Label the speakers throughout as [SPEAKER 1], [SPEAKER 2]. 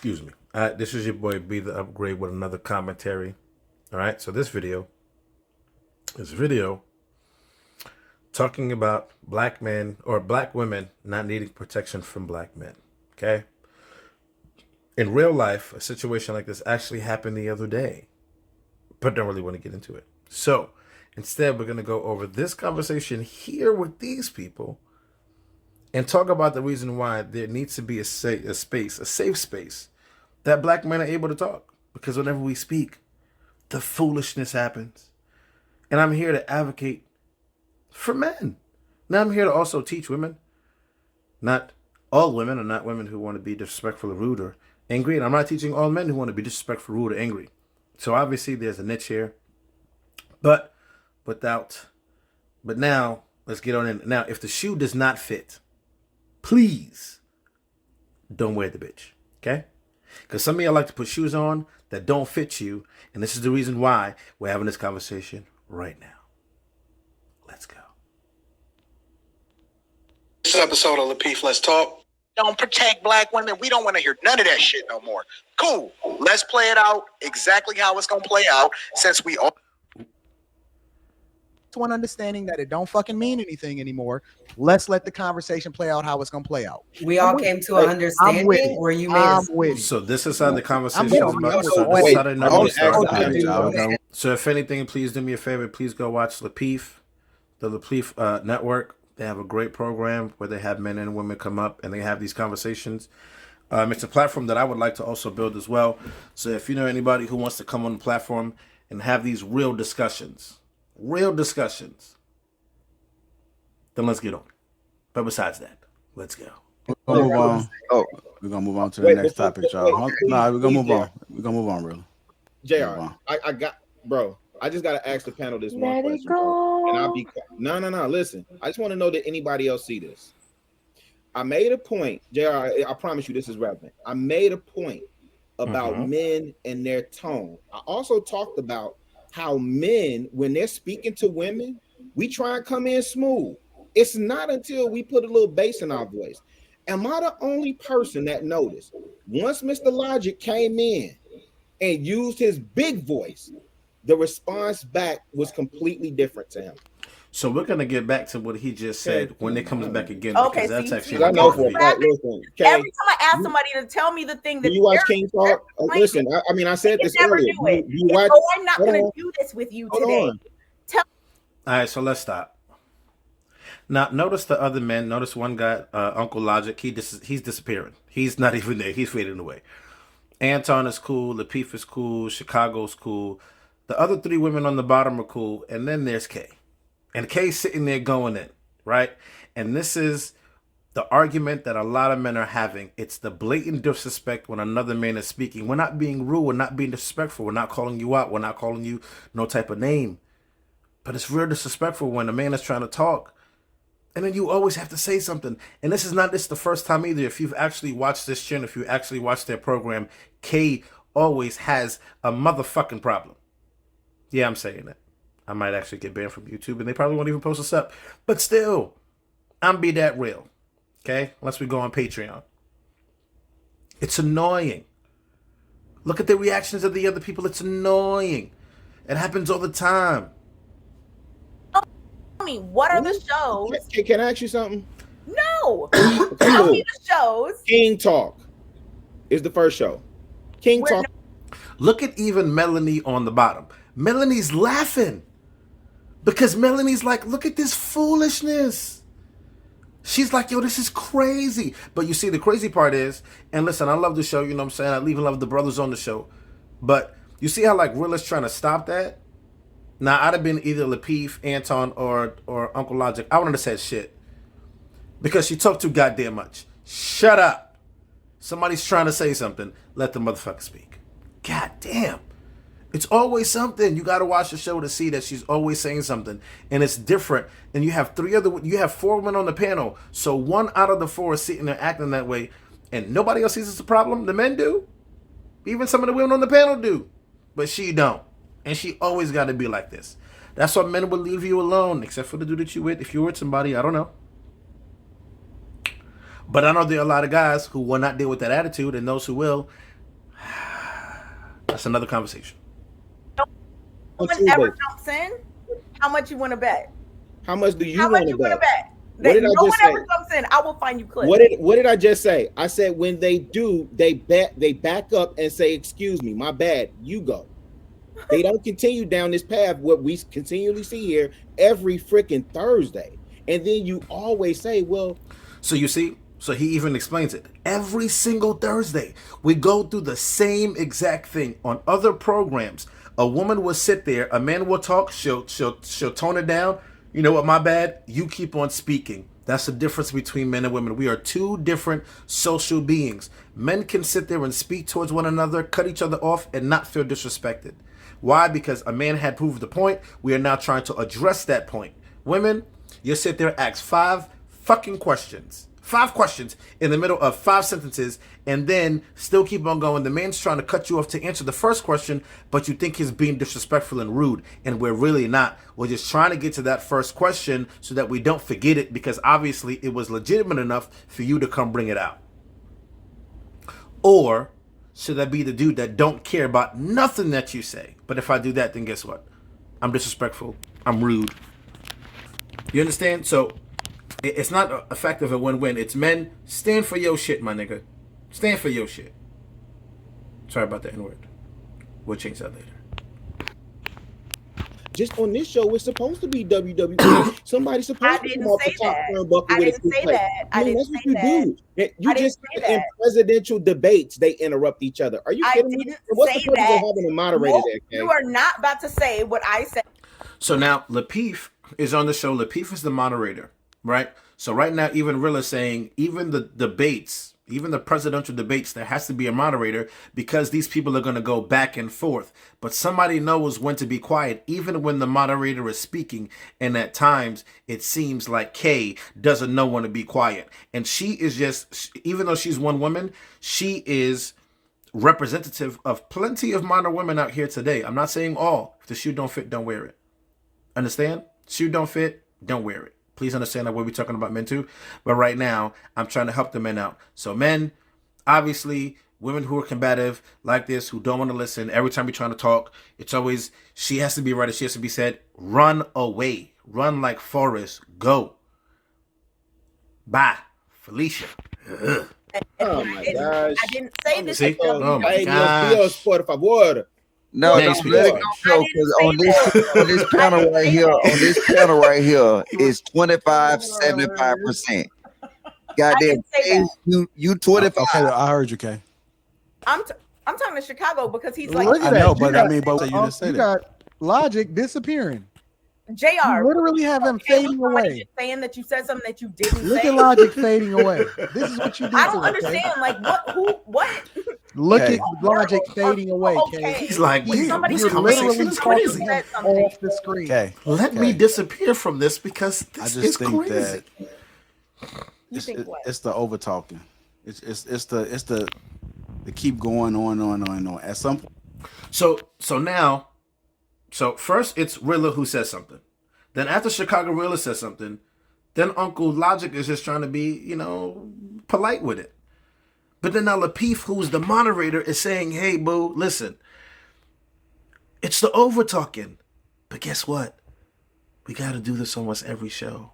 [SPEAKER 1] Excuse me. This is your boy B the Upgrade with another commentary. All right, so this video talking about black men or black women not needing protection from black men. Okay. In real life, a situation like this actually happened the other day, but don't really want to get into it. So instead, we're going to go over this conversation here with these people and talk about the reason why there needs to be a safe space that black men are able to talk. Because whenever we speak, the foolishness happens. And I'm here to advocate for men. Now I'm here to also teach women. Not all women are not women who want to be disrespectful or rude or angry. And I'm not teaching all men who want to be disrespectful, rude, or angry. So obviously there's a niche here. But now let's get on in. Now, if the shoe does not fit, please don't wear the bitch. Okay? Because some of y'all like to put shoes on that don't fit you. And this is the reason why we're having this conversation right now. Let's go.
[SPEAKER 2] This episode of Lapeef Let's Talk. Don't protect black women. We don't want to hear none of that shit no more. Cool. Let's play it out exactly how it's going to play out since we all...
[SPEAKER 3] One understanding that it don't fucking mean anything anymore. Let's let the conversation play out how it's gonna play out.
[SPEAKER 4] We all came to an understanding where you made
[SPEAKER 1] So this is how the conversation is about. So if anything, please do me a favor. Please go watch Lapeef, the Lapeef Network. They have a great program where they have men and women come up and they have these conversations. It's a platform that I would like to also build as well. So if you know anybody who wants to come on the platform and have these real discussions, then let's get on. But besides that, let's go.
[SPEAKER 5] We're gonna move on. We're gonna move on to the next topic, y'all. Nah, we're gonna move on. We're gonna move on, really.
[SPEAKER 6] JR, I just gotta ask the panel this one question. Bro. And I'll be no. Listen, I just want to know that anybody else see this. I made a point, JR. I promise you this is relevant. I made a point about men and their tone. I also talked about how men, when they're speaking to women, we try and come in smooth. It's not until we put a little bass in our voice. Am I the only person that noticed once Mr. Logic came in and used his big voice, the response back was completely different to him?
[SPEAKER 1] So we're gonna get back to what he just said when it comes back again.
[SPEAKER 7] Okay,
[SPEAKER 1] because that's
[SPEAKER 7] every time I ask somebody to tell me the thing that
[SPEAKER 6] you watch King Talk, listen. I said this earlier. You watch,
[SPEAKER 7] so I'm not gonna do this with you today.
[SPEAKER 1] All right, so let's stop. Now, notice the other men. Notice one guy, Uncle Logic. He's disappearing. He's not even there. He's fading away. Anton is cool. Lapeef is cool. Chicago's cool. The other three women on the bottom are cool. And then there's Kay. And Kay's sitting there going in, right? And this is the argument that a lot of men are having. It's the blatant disrespect when another man is speaking. We're not being rude. We're not being disrespectful. We're not calling you out. We're not calling you no type of name. But it's real disrespectful when a man is trying to talk. And then you always have to say something. And this is not the first time either. If you've actually watched this channel, if you actually watched their program, Kay always has a motherfucking problem. Yeah, I'm saying that. I might actually get banned from YouTube, and they probably won't even post us up. But still, I'm be that real. Okay? Unless we go on Patreon. It's annoying. Look at the reactions of the other people. It's annoying. It happens all the time.
[SPEAKER 7] Tell me, what are the shows?
[SPEAKER 6] Can I ask you something?
[SPEAKER 7] No. Tell me the shows.
[SPEAKER 6] King Talk is the first show. King Talk.
[SPEAKER 1] Look at even Melanie on the bottom. Melanie's laughing. Because Melanie's like, look at this foolishness. She's like, yo, this is crazy. But you see, the crazy part is, and listen, I love the show, you know what I'm saying? I even love the brothers on the show. But you see how like Real is trying to stop that? Now, I'd have been either Lapeef, Anton, or Uncle Logic. I wouldn't have said shit. Because she talked too goddamn much. Shut up. Somebody's trying to say something. Let the motherfucker speak. God damn. It's always something. You got to watch the show to see that she's always saying something. And it's different. And you have four women on the panel. So one out of the four is sitting there acting that way. And nobody else sees it's a problem. The men do. Even some of the women on the panel do. But she don't. And she always got to be like this. That's why men will leave you alone. Except for the dude that you with. If you're with somebody, I don't know. But I know there are a lot of guys who will not deal with that attitude. And those who will, That's another conversation.
[SPEAKER 7] Woman ever jumps in, how much you want to bet?
[SPEAKER 6] How much do you
[SPEAKER 7] How
[SPEAKER 6] want
[SPEAKER 7] much
[SPEAKER 6] to
[SPEAKER 7] you want to
[SPEAKER 6] bet?
[SPEAKER 7] bet?
[SPEAKER 6] What did
[SPEAKER 7] No
[SPEAKER 6] I
[SPEAKER 7] one
[SPEAKER 6] just say?
[SPEAKER 7] ever jumps in. I will find you clips.
[SPEAKER 6] What did I just say? I said when they do, they back up and say, "Excuse me, my bad. You go." They don't continue down this path. What we continually see here every freaking Thursday, and then you always say, "Well."
[SPEAKER 1] So you see, so he even explains it. Every single Thursday, we go through the same exact thing on other programs. A woman will sit there, a man will talk, she'll tone it down. You know what, my bad, you keep on speaking. That's the difference between men and women. We are two different social beings. Men can sit there and speak towards one another, cut each other off, and not feel disrespected. Why? Because a man had proved the point. We are now trying to address that point. Women, you sit there, ask 5 fucking questions. 5 questions in the middle of 5 sentences, and then still keep on going. The man's trying to cut you off to answer the first question, but you think he's being disrespectful and rude, and we're really not. We're just trying to get to that first question so that we don't forget it, because obviously it was legitimate enough for you to come bring it out. Or should I be the dude that don't care about nothing that you say? But if I do that, then guess what? I'm disrespectful. I'm rude. You understand? So it's not effective a win-win. It's men, stand for your shit, my nigga. Stand for your shit. Sorry about the N-word. We'll change that later.
[SPEAKER 6] Just on this show, it's supposed to be WWE. Somebody's supposed to come off the top turnbuckle with a quick play.
[SPEAKER 7] I didn't
[SPEAKER 6] that's what
[SPEAKER 7] say
[SPEAKER 6] you
[SPEAKER 7] that.
[SPEAKER 6] do. You just in presidential debates, they interrupt each other. Are you kidding me? What's the purpose of having a moderator there, Kay?
[SPEAKER 7] You are not about to say what I said.
[SPEAKER 1] So now Lapeef is on the show. Lapeef is the moderator, right? So right now, even Rilla saying, even the debates, even the presidential debates, there has to be a moderator because these people are going to go back and forth. But somebody knows when to be quiet, even when the moderator is speaking. And at times, it seems like Kay doesn't know when to be quiet. And she is just, even though she's one woman, she is representative of plenty of modern women out here today. I'm not saying all. If the shoe don't fit, don't wear it. Understand? Shoe don't fit, don't wear it. Please understand that we'll be talking about men too. But right now, I'm trying to help the men out. So men, obviously, women who are combative like this, who don't want to listen, every time we're trying to talk, it's always, she has to be right, she has to be said, run away. Run like Forrest. Go. Bye. Felicia. Ugh.
[SPEAKER 6] Oh my gosh.
[SPEAKER 7] I didn't say this.
[SPEAKER 1] See? Oh my
[SPEAKER 6] gosh. Dios, por favor.
[SPEAKER 8] No, don't let it go because on this panel right here, it's 25-75%. Goddamn, you 25.
[SPEAKER 5] Okay, I heard you, Kay.
[SPEAKER 7] I'm talking to Chicago because he's like,
[SPEAKER 3] look at
[SPEAKER 5] I know,
[SPEAKER 3] that.
[SPEAKER 5] but
[SPEAKER 3] got,
[SPEAKER 5] I mean, but you didn't say
[SPEAKER 3] you
[SPEAKER 5] that.
[SPEAKER 3] got Logic disappearing.
[SPEAKER 7] JR.
[SPEAKER 3] You literally have him fading away.
[SPEAKER 7] Saying that you said something that you didn't
[SPEAKER 3] Look
[SPEAKER 7] say.
[SPEAKER 3] at Logic fading away. This is what you do.
[SPEAKER 7] I don't understand. Like what?
[SPEAKER 3] Look at Logic fading away, Kay.
[SPEAKER 1] He's like, wait,
[SPEAKER 7] somebody's
[SPEAKER 1] this conversation is crazy.
[SPEAKER 3] Off the screen.
[SPEAKER 5] Okay.
[SPEAKER 1] Let me disappear from this because this
[SPEAKER 5] I just
[SPEAKER 1] is
[SPEAKER 5] think
[SPEAKER 1] crazy.
[SPEAKER 5] that it's the over talking. It's the keep going on. At some point.
[SPEAKER 1] So now, first it's Rilla who says something. Then after Chicago Rilla says something, then Uncle Logic is just trying to be, polite with it. But then now Lapeef, who's the moderator, is saying, hey, boo, listen, it's the over talking. But guess what? We got to do this almost every show.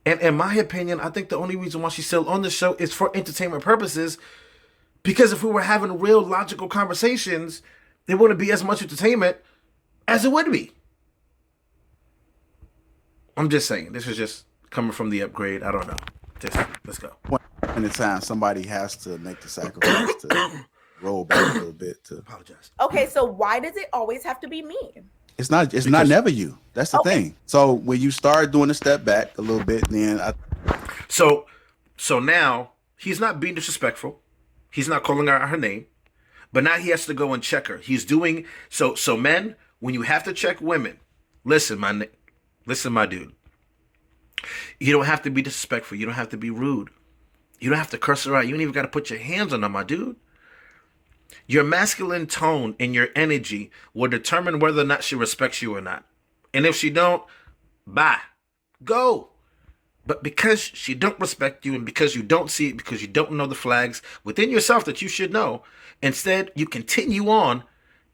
[SPEAKER 1] And in my opinion, I think the only reason why she's still on the show is for entertainment purposes. Because if we were having real logical conversations, there wouldn't be as much entertainment as it would be. I'm just saying, this is just coming from the upgrade. I don't know. Let's go.
[SPEAKER 5] In the time, somebody has to make the sacrifice to roll back a little bit to
[SPEAKER 1] apologize.
[SPEAKER 7] Okay, so why does it always have to be me?
[SPEAKER 5] It's not never you. That's the thing. So when you start doing a step back a little bit, then
[SPEAKER 1] So now he's not being disrespectful. He's not calling her her name. But now he has to go and check her. He's doing so men, when you have to check women, listen, my dude. You don't have to be disrespectful. You don't have to be rude. You don't have to curse her out. You don't even got to put your hands on her, my dude. Your masculine tone and your energy will determine whether or not she respects you or not. And if she don't, bye. Go. But because she don't respect you and because you don't see it, because you don't know the flags within yourself that you should know, instead you continue on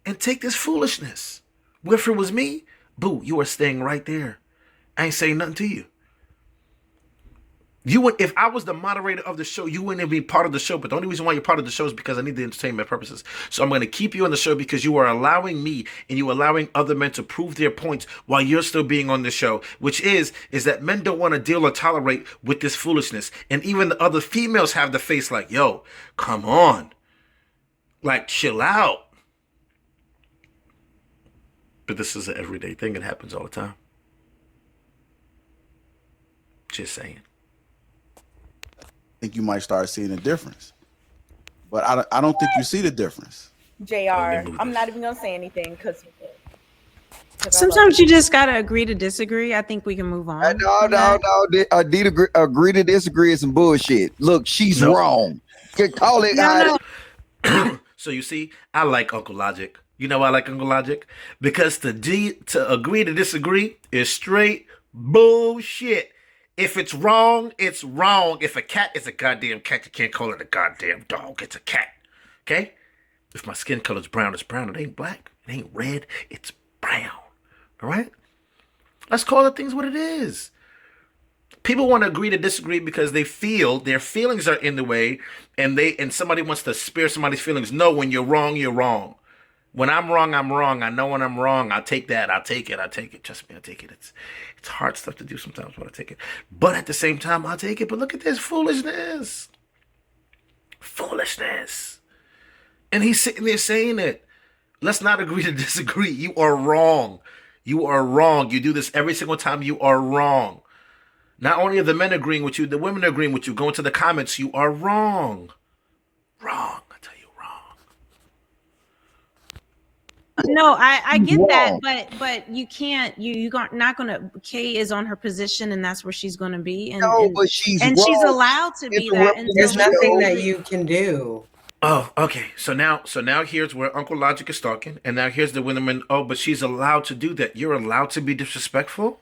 [SPEAKER 1] and take this foolishness. Where if it was me, boo, you are staying right there. I ain't saying nothing to you. You would, if I was the moderator of the show, you wouldn't be part of the show. But the only reason why you're part of the show is because I need the entertainment purposes. So I'm going to keep you on the show because you are allowing me and you are allowing other men to prove their points while you're still being on the show, which is that men don't want to deal or tolerate with this foolishness. And even the other females have the face like, yo, come on, like chill out. But this is an everyday thing. It happens all the time. Just saying.
[SPEAKER 5] I think you might start seeing a difference, but I don't think you see the difference.
[SPEAKER 7] JR, I'm not even gonna say anything because
[SPEAKER 9] sometimes you just gotta agree to disagree. I think we can move on.
[SPEAKER 8] No. Agree to disagree is some bullshit. Look, she's wrong. Call it.
[SPEAKER 1] No. So you see, I like Uncle Logic. You know why I like Uncle Logic? Because to agree to disagree is straight bullshit. If it's wrong, it's wrong. If a cat is a goddamn cat, you can't call it a goddamn dog. It's a cat. Okay? If my skin color's brown, it's brown. It ain't black. It ain't red. It's brown. All right? Let's call it things what it is. People want to agree to disagree because they feel their feelings are in the way and somebody wants to spare somebody's feelings. No, when you're wrong, you're wrong. When I'm wrong, I'm wrong. I know when I'm wrong. I'll take that. I'll take it. Trust me, I'll take it. It's hard stuff to do sometimes, but I take it. But at the same time, I'll take it. But look at this foolishness. Foolishness. And he's sitting there saying it. Let's not agree to disagree. You are wrong. You are wrong. You do this every single time. You are wrong. Not only are the men agreeing with you, the women are agreeing with you. Go into the comments. You are wrong. Wrong. I tell you, wrong.
[SPEAKER 9] No, I get that, but you can't. You're not gonna. Kay is on her position, and that's where she's gonna be.
[SPEAKER 8] But she's
[SPEAKER 9] allowed to be that.
[SPEAKER 4] There's nothing that you can do.
[SPEAKER 1] Oh, okay. So now here's where Uncle Logic is talking, and now here's the women. Oh, but she's allowed to do that. You're allowed to be disrespectful.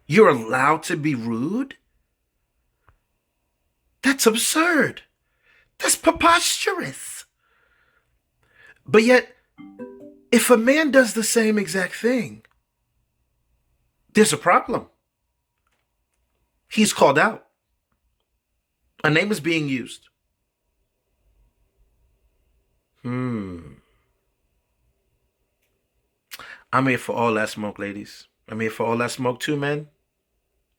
[SPEAKER 1] You're allowed to be rude. That's absurd. That's preposterous. But yet, if a man does the same exact thing, there's a problem. He's called out. A name is being used. I'm here for all that smoke, ladies. I'm here for all that smoke too, men.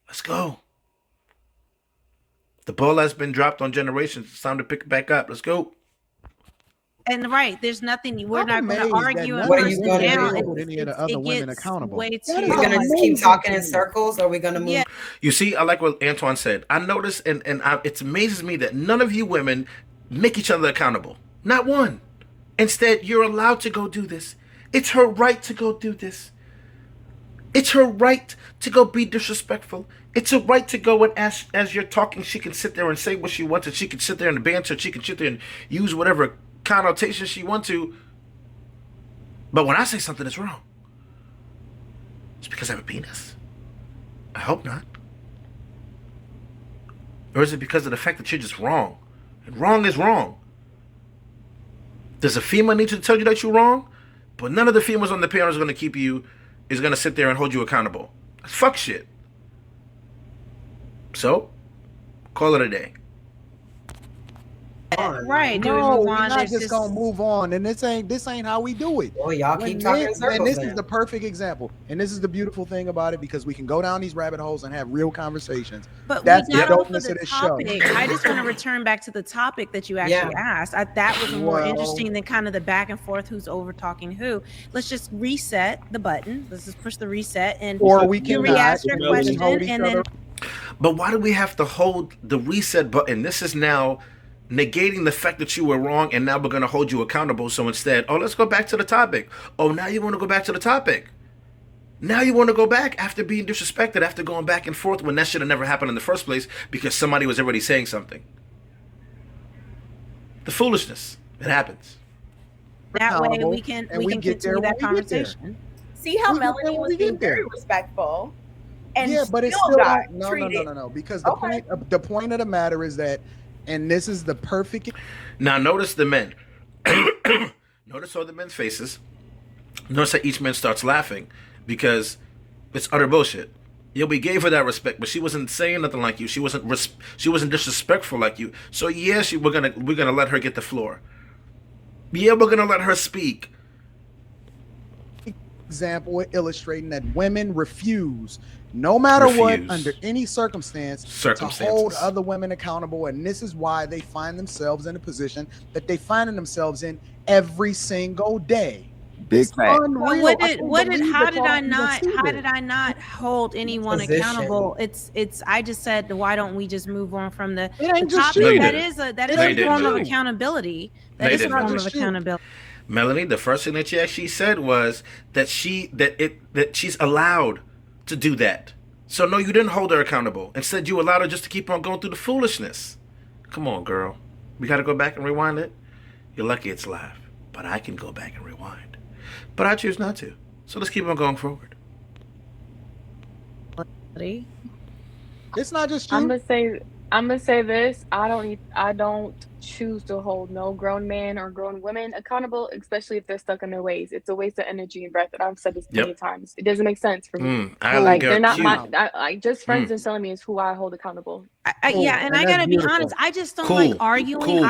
[SPEAKER 1] Let's go. The ball has been dropped on generations. It's time to pick it back up. Let's go.
[SPEAKER 9] And right, there's nothing. We're not going to argue and
[SPEAKER 4] what are you going to
[SPEAKER 3] hold any of the other women accountable?
[SPEAKER 9] Way too.
[SPEAKER 4] You're going to just keep talking in circles, or are we going to move?
[SPEAKER 9] Yeah.
[SPEAKER 1] You see, I like what Antoine said. I noticed, and it amazes me that none of you women make each other accountable. Not one. Instead, you're allowed to go do this. It's her right to go do this. It's her right to go be disrespectful. It's her right to go and as you're talking, she can sit there and say what she wants, and she can sit there and banter, she can sit there and use whatever connotation she wants to. But when I say something that's wrong, it's because I have a penis. I hope not. Or is it because of the fact that you're just wrong? And wrong is wrong. Does a female need to tell you that you're wrong? But none of the females on the panel is going to sit there and hold you accountable. That's fuck shit. So, call it a day.
[SPEAKER 3] Right. No, we're not just gonna move on. And this ain't how we do it.
[SPEAKER 4] Well, y'all keep talking in circles.
[SPEAKER 3] And this is the perfect example. And this is the beautiful thing about it, because we can go down these rabbit holes and have real conversations.
[SPEAKER 9] But
[SPEAKER 3] that's
[SPEAKER 9] the dopeness of this show. I just want to return back to the topic that you actually asked. That was more interesting than kind of the back and forth, who's over talking who. Let's just reset the button. Let's just push the reset, and
[SPEAKER 3] or we can
[SPEAKER 9] re-ask your question, and then.
[SPEAKER 1] But why do we have to hold the reset button? This is now negating the fact that you were wrong, and now we're going to hold you accountable. So instead, let's go back to the topic. Now you want to go back to the topic. Now you want to go back after being disrespected, after going back and forth when that should have never happened in the first place because somebody was already saying something. The foolishness. It happens.
[SPEAKER 9] That way we can continue that conversation.
[SPEAKER 7] See how Melanie was being very respectful. and
[SPEAKER 3] Yeah, but it's
[SPEAKER 7] still
[SPEAKER 3] still
[SPEAKER 7] got
[SPEAKER 3] no,
[SPEAKER 7] treated.
[SPEAKER 3] no. Because the point of the matter is that, and this is the perfect.
[SPEAKER 1] Now notice the men. Notice all the men's faces. Notice that each man starts laughing because it's utter bullshit. Yeah, we gave her that respect, but she wasn't saying nothing like you. She wasn't disrespectful like you. So yeah, we're gonna let her get the floor. Yeah, we're gonna let her speak.
[SPEAKER 3] Example illustrating that women refuse, no matter what, under any circumstance, to hold other women accountable, and this is why they find themselves in a position that they find themselves in every single day.
[SPEAKER 8] Big fact.
[SPEAKER 9] How did I not hold anyone accountable? I just said, why don't we just move on from the topic?
[SPEAKER 1] No,
[SPEAKER 9] that is a form of accountability. That is a form of accountability.
[SPEAKER 1] Melanie, the first thing that she actually said was that she's allowed to do that. So no, you didn't hold her accountable. Instead, you allowed her just to keep on going through the foolishness. Come on, girl. We got to go back and rewind it. You're lucky it's live, but I can go back and rewind. But I choose not to. So let's keep on going forward.
[SPEAKER 3] It's not just you.
[SPEAKER 10] I'm gonna say this. I don't choose to hold no grown man or grown women accountable, especially if they're stuck in their ways. It's a waste of energy and breath. And I've said this many times. It doesn't make sense for me. Like they're not my just friends and telling me is who I hold accountable.
[SPEAKER 9] Yeah, and I gotta be honest. I just don't like arguing.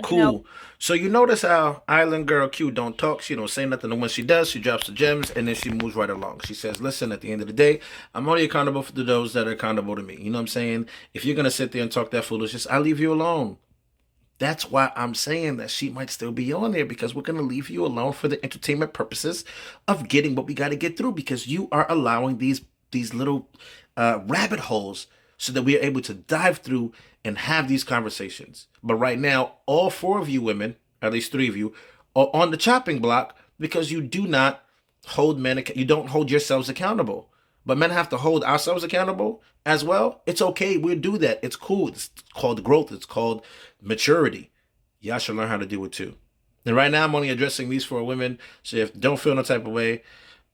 [SPEAKER 1] Cool. So you notice how Island Girl Q don't talk. She don't say nothing. And when she does, she drops the gems and then she moves right along. She says, "Listen, at the end of the day, I'm only accountable for those that are accountable to me." You know what I'm saying? If you're gonna sit there and talk that foolishness, I'll leave you alone. That's why I'm saying that she might still be on there, because we're going to leave you alone for the entertainment purposes of getting what we got to get through, because you are allowing these little rabbit holes so that we are able to dive through and have these conversations. But right now, all four of you women, at least three of you, are on the chopping block because you do not hold men, you don't hold yourselves accountable. But men have to hold ourselves accountable as well. It's okay. We'll do that. It's cool. It's called growth. It's called maturity. Y'all should learn how to do it too. And right now, I'm only addressing these four women. So if don't feel no type of way,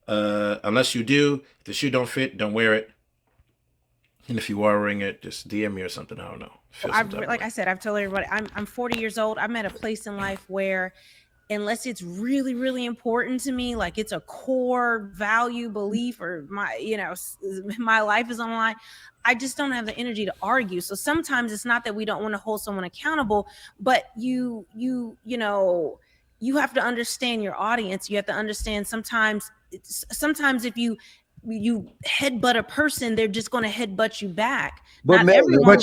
[SPEAKER 1] unless you do, if the shoe don't fit, don't wear it. And if you are wearing it, just DM me or something. I don't know.
[SPEAKER 9] Like I said, I've told everybody, I'm 40 years old. I'm at a place in life where, unless it's really, really important to me, like it's a core value, belief, or my life is online, I just don't have the energy to argue. So sometimes it's not that we don't want to hold someone accountable, but you have to understand your audience. You have to understand sometimes if you headbutt a person, they're just going to headbutt you back.
[SPEAKER 3] But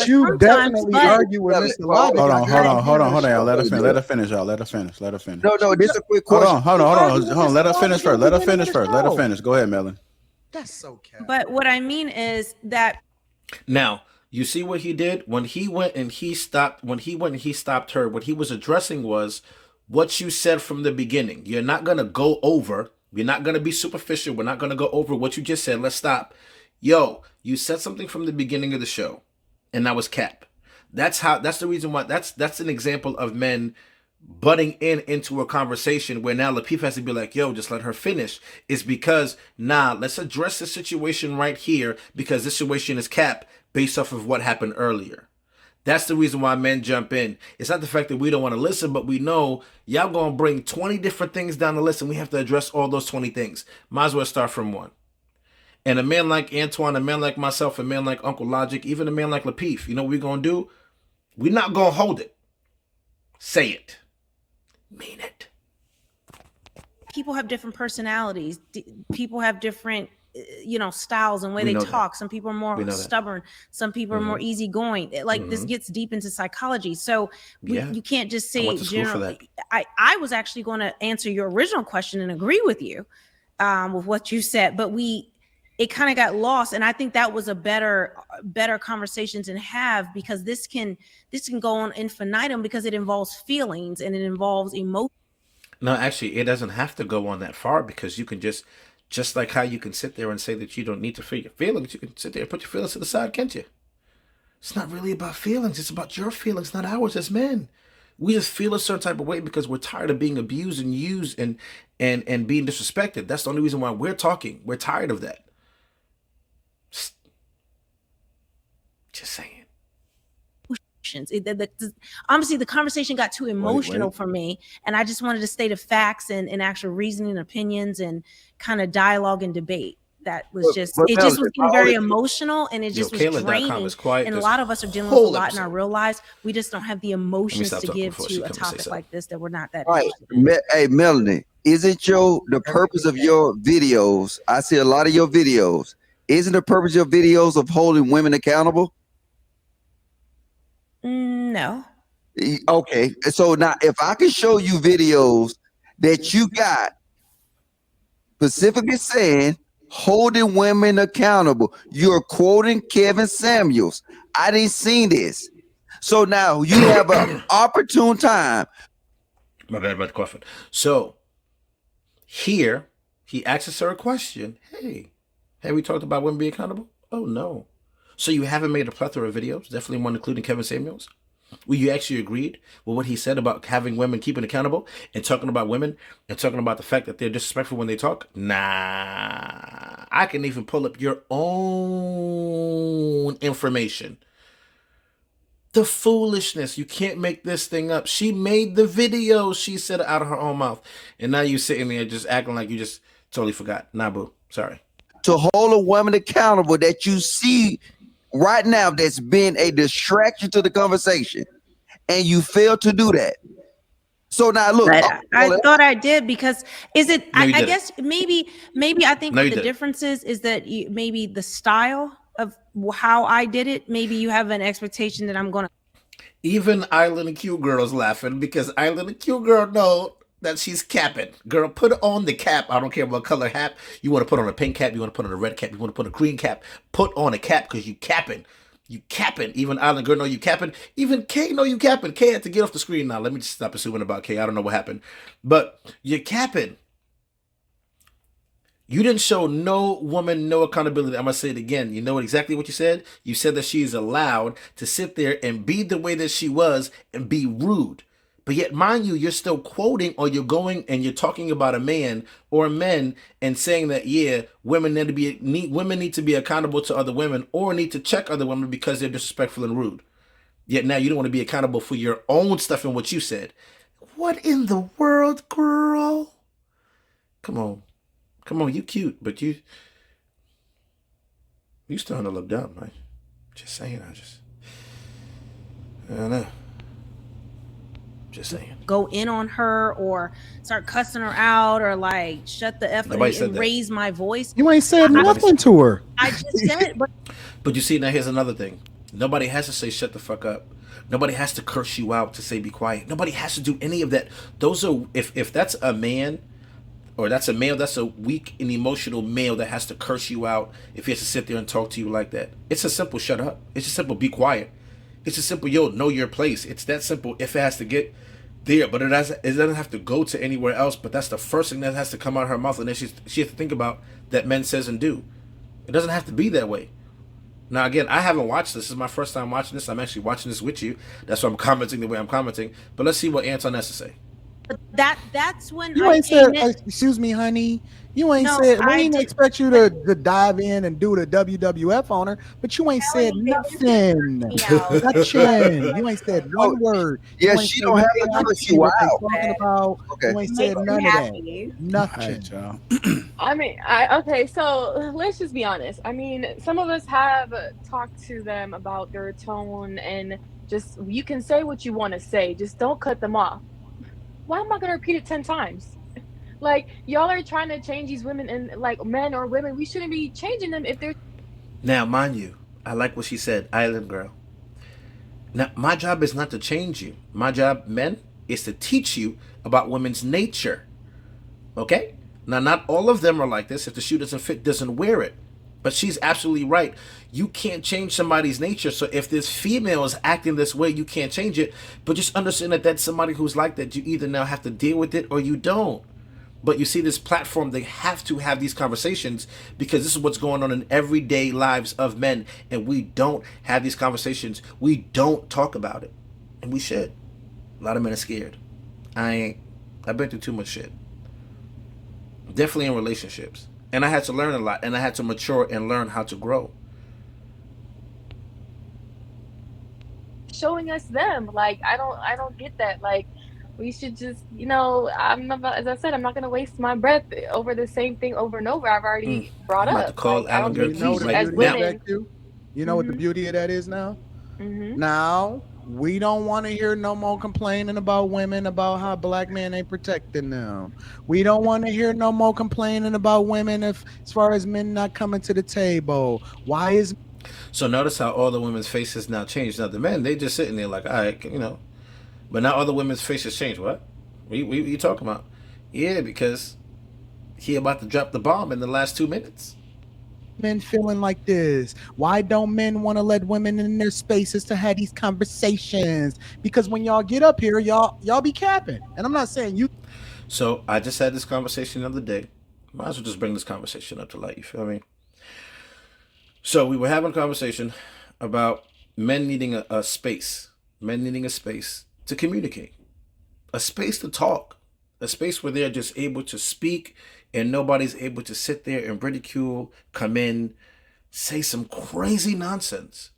[SPEAKER 3] you definitely argue with Mr. Logic.
[SPEAKER 5] Hold on, y'all. Let her finish, y'all. Let her finish.
[SPEAKER 8] No, this is a quick question.
[SPEAKER 5] Hold on. Let her finish first. Go ahead, Melon.
[SPEAKER 3] That's so cat.
[SPEAKER 9] But what I mean is that
[SPEAKER 1] now you see what he did when he went and he stopped her. What he was addressing was what you said from the beginning. You're not going to go over. We're not going to be superficial. We're not going to go over what you just said. Let's stop. Yo, you said something from the beginning of the show, and that was cap. That's the reason why. That's an example of men butting into a conversation where now Lapeef has to be like, yo, just let her finish. It's because, let's address the situation right here, because this situation is cap based off of what happened earlier. That's the reason why men jump in. It's not the fact that we don't want to listen, but we know y'all going to bring 20 different things down the list, and we have to address all those 20 things. Might as well start from one. And a man like Antoine, a man like myself, a man like Uncle Logic, even a man like Lapeef, you know what we're going to do? We're not going to hold it. Say it. Mean it.
[SPEAKER 9] People have different personalities. People have different styles and way they talk. Some people are more stubborn. Some people are more easygoing. This gets deep into psychology. So you can't just say generally. I was actually going to answer your original question and agree with you with what you said, but it kind of got lost. And I think that was a better conversation to have, because this can go on infinitum, because it involves feelings and it involves emotion.
[SPEAKER 1] No, actually, it doesn't have to go on that far, because you can just like how you can sit there and say that you don't need to feel your feelings, you can sit there and put your feelings to the side, can't you? It's not really about feelings. It's about your feelings, not ours as men. We just feel a certain type of way because we're tired of being abused and used and being disrespected. That's the only reason why we're talking. We're tired of that. Just saying.
[SPEAKER 9] Honestly, the conversation got too emotional for me, and I just wanted to state the facts and actual reasoning and opinions and kind of dialogue and debate. That was just it just was getting very emotional, and it just was draining. And a lot of us are dealing with a lot in our real lives. We just don't have the emotions to give to a topic like this that we're not that.
[SPEAKER 8] Right. Hey, Melanie, isn't the purpose of your videos? I see a lot of your videos. Isn't the purpose of your videos of holding women accountable?
[SPEAKER 9] No.
[SPEAKER 8] Okay, so now if I can show you videos that you got specifically saying holding women accountable, you're quoting Kevin Samuels. I didn't see this. So now you have an opportune time.
[SPEAKER 1] My bad about the question. So here he asks her a question. Hey, have we talked about women being accountable? Oh no. So you haven't made a plethora of videos, definitely one including Kevin Samuels, where you actually agreed with what he said about having women keeping accountable and talking about women and talking about the fact that they're disrespectful when they talk? Nah. I can even pull up your own information. The foolishness. You can't make this thing up. She made the video. She said it out of her own mouth. And now you sitting there just acting like you just totally forgot. Nah, boo. Sorry.
[SPEAKER 8] To hold a woman accountable that you see right now that's been a distraction to the conversation, and you fail to do that. So now look,
[SPEAKER 9] I thought I did, because is it? No, I guess maybe I think the difference is that maybe the style of how I did it. Maybe you have an expectation that I'm gonna.
[SPEAKER 1] Even Island and Q girls laughing because Island and Q girl know that she's capping. Girl, put on the cap. I don't care what color hat. You want to put on a pink cap. You want to put on a red cap. You want to put a green cap. Put on a cap because you capping. You capping. Even Island girl know you capping. Even K know you capping. K had to get off the screen now. Let me just stop assuming about K. I don't know what happened. But you're capping. You didn't show no woman no accountability. I'm going to say it again. You know exactly what you said? You said that she is allowed to sit there and be the way that she was and be rude. But yet, mind you, you're still quoting, or you're going and you're talking about a man or men and saying that, yeah, women need to be accountable to other women or need to check other women because they're disrespectful and rude. Yet now you don't want to be accountable for your own stuff and what you said. What in the world, girl? Come on. Come on, you cute, but you starting to look dumb, right? Just saying, I don't know. Just saying.
[SPEAKER 9] Go in on her or start cussing her out or like shut the F and raise my voice.
[SPEAKER 3] You ain't said nothing to her.
[SPEAKER 9] I just said,
[SPEAKER 1] but you see, now here's another thing. Nobody has to say shut the fuck up. Nobody has to curse you out to say be quiet. Nobody has to do any of that. Those are if that's a man. Or that's a male, that's a weak and emotional male that has to curse you out if he has to sit there and talk to you like that. It's a simple shut up. It's a simple be quiet. It's a simple, yo, know your place. It's that simple if it has to get there. But it doesn't have to go to anywhere else. But that's the first thing that has to come out of her mouth. And then she has to think about that men says and do. It doesn't have to be that way. Now, again, I haven't watched this. This is my first time watching this. I'm actually watching this with you. That's why I'm commenting the way I'm commenting. But let's see what Anton has to say.
[SPEAKER 9] That's when
[SPEAKER 3] you ain't said, excuse me, honey. You ain't said, we didn't expect you to dive in and do the WWF on her, but you ain't said nothing. Nothing. You ain't said one word.
[SPEAKER 8] Yeah, she don't have to curse you out.
[SPEAKER 3] Talking about, you ain't said none of that. Nothing.
[SPEAKER 10] I mean, okay, so let's just be honest. I mean, some of us have talked to them about their tone, and just, you can say what you want to say, just don't cut them off. Why am I going to repeat it 10 times? Like, y'all are trying to change these women, and like men or women, we shouldn't be changing them if they're.
[SPEAKER 1] Now, mind you, I like what she said, Island girl. Now, my job is not to change you. My job, men, is to teach you about women's nature. Okay? Now, not all of them are like this. If the shoe doesn't fit, doesn't wear it. But she's absolutely right. You can't change somebody's nature. So if this female is acting this way, you can't change it. But just understand that that's somebody who's like that. You either now have to deal with it or you don't. But you see this platform, they have to have these conversations because this is what's going on in everyday lives of men. And we don't have these conversations. We don't talk about it. And we should. A lot of men are scared. I've been through too much shit. Definitely in relationships. And I had to learn a lot, and I had to mature and learn how to grow.
[SPEAKER 10] showing us them. Like, I don't get that. Like, we should just, you know, as I said, I'm not gonna waste my breath over the same thing over and over. I've already brought
[SPEAKER 1] I'm about to
[SPEAKER 10] up.
[SPEAKER 1] call
[SPEAKER 10] Like, I
[SPEAKER 1] Alan
[SPEAKER 10] don't
[SPEAKER 3] You
[SPEAKER 10] think we
[SPEAKER 3] know
[SPEAKER 1] Gertz
[SPEAKER 3] the
[SPEAKER 10] should,
[SPEAKER 1] right
[SPEAKER 10] as
[SPEAKER 3] beauty of
[SPEAKER 1] now.
[SPEAKER 3] that,
[SPEAKER 10] women.
[SPEAKER 3] Q? You know what the beauty of that is now?
[SPEAKER 10] Mm-hmm.
[SPEAKER 3] Now we don't want to hear no more complaining about women about how black men ain't protecting them. We don't want to hear no more complaining about women as far as men not coming to the table. Why is
[SPEAKER 1] So notice how all the women's faces now changed. Now the men, they just sitting there like, all right, you know. But now all the women's faces change. What? What you talking about? Yeah, because he about to drop the bomb in the last 2 minutes.
[SPEAKER 3] men feeling like this? Why don't men want to let women in their spaces to have these conversations? Because when y'all get up here, y'all be capping. And I'm not saying you.
[SPEAKER 1] So I just had this conversation the other day. Might as well just bring this conversation up to light. You feel me? So we were having a conversation about men needing a space, men needing a space to communicate, a space to talk, a space where they're just able to speak and nobody's able to sit there and ridicule, come in, say some crazy nonsense.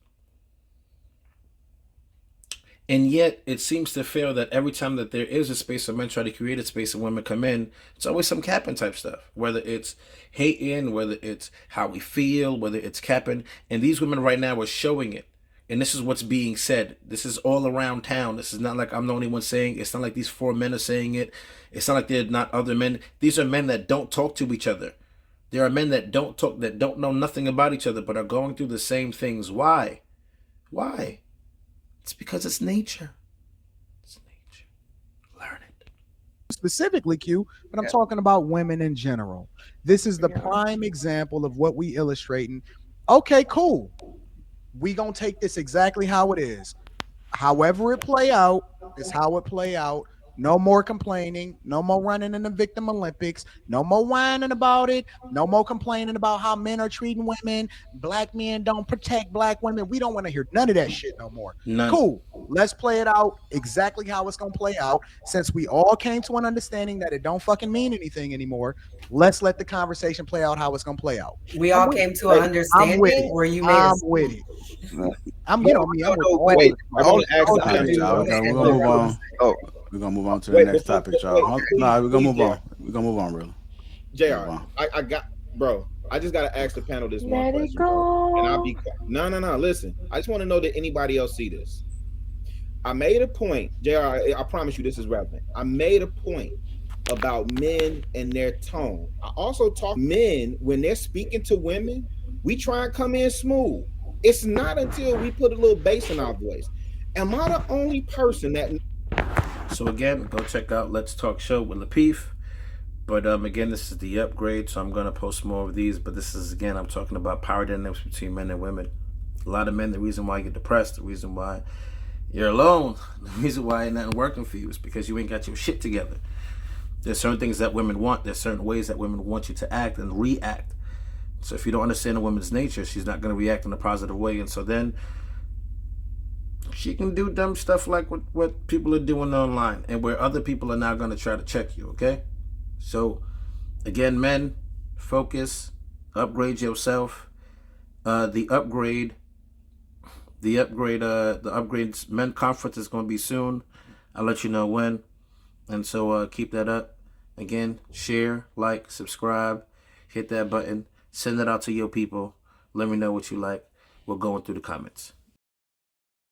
[SPEAKER 1] And yet it seems to fail that every time that there is a space where men try to create a space and women come in, it's always some capping type stuff. Whether it's hating, whether it's how we feel, whether it's capping. And these women right now are showing it. And this is what's being said. This is all around town. This is not like I'm the only one saying it. It's not like these 4 men are saying it. It's not like they're not other men. These are men that don't talk to each other. There are men that don't talk, that don't know nothing about each other, but are going through the same things. Why? Why? It's because it's nature. It's nature. Learn it.
[SPEAKER 3] Specifically, Q, but I'm talking about women in general. This is the prime example of what we illustrating. Okay, cool. We gonna take this exactly how it is. However it play out is how it play out. No more complaining. No more running in the victim Olympics. No more whining about it. No more complaining about how men are treating women. Black men don't protect black women. We don't want to hear none of that shit no more.
[SPEAKER 1] None.
[SPEAKER 3] Cool. Let's play it out exactly how it's going to play out. Since we all came to an understanding that it don't fucking mean anything anymore, let's let the conversation play out how it's going to play out.
[SPEAKER 4] We all came to an understanding where you made
[SPEAKER 3] I'm with it. I'm, you know me. I'm with all.
[SPEAKER 5] Wait, we're gonna move on. We're gonna move on to the next topic, y'all. Nah, we're gonna move on. We're gonna move on, really.
[SPEAKER 6] JR, I got, bro. I just gotta ask the panel this one question, bro. And I'll be no. Listen, I just want to know that anybody else see this. I made a point, JR. I promise you, this is relevant. I made a point about men and their tone. I also talk men when they're speaking to women. We try and come in smooth. It's not until we put a little bass in our voice. Am I the only person that?
[SPEAKER 1] So again, go check out Let's Talk Show with Lapeef. But again, this is the upgrade, so I'm gonna post more of these. But this is, again, I'm talking about power dynamics between men and women. A lot of men, the reason why you're depressed, the reason why you're alone, the reason why you're not working for you is because you ain't got your shit together. There's certain things that women want. There's certain ways that women want you to act and react. So if you don't understand a woman's nature, she's not going to react in a positive way. And so then she can do dumb stuff like what people are doing online and where other people are now going to try to check you, okay? So, again, men, focus, upgrade yourself. The upgrades men conference is going to be soon. I'll let you know when. And so keep that up. Again, share, like, subscribe, hit that button. Send it out to your people. Let me know what you like. We're going through the comments.